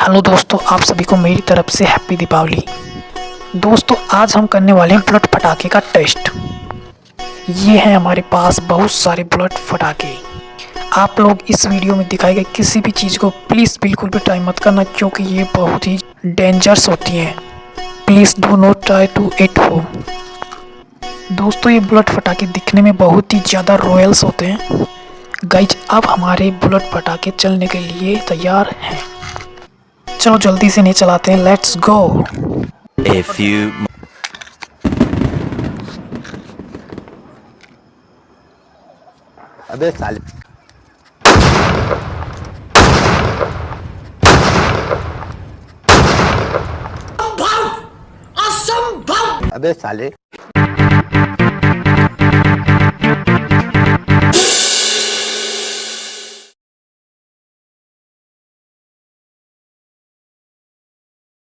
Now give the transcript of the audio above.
Hello दोस्तों, आप सभी को मेरी तरफ से हैप्पी दीपावली। दोस्तों, आज हम करने वाले हैं बुलेट फटाके का टेस्ट। ये है हमारे पास बहुत सारे बुलेट फटाके। आप लोग इस वीडियो में दिखाई गई किसी भी चीज़ को प्लीज़ बिल्कुल भी ट्राई मत करना, क्योंकि ये बहुत ही डेंजरस होती हैं। Please do not try to it home. दोस्तों, ये बुलेट फटाके दिखने में बहुत ही ज़्यादा रॉयल्स होते हैं। गाइज, अब हमारे बुलेट फटाके चलने के लिए तैयार हैं। चलो जल्दी से नहीं चलाते हैं, लेट्स गो। A few अबे साले अबे साले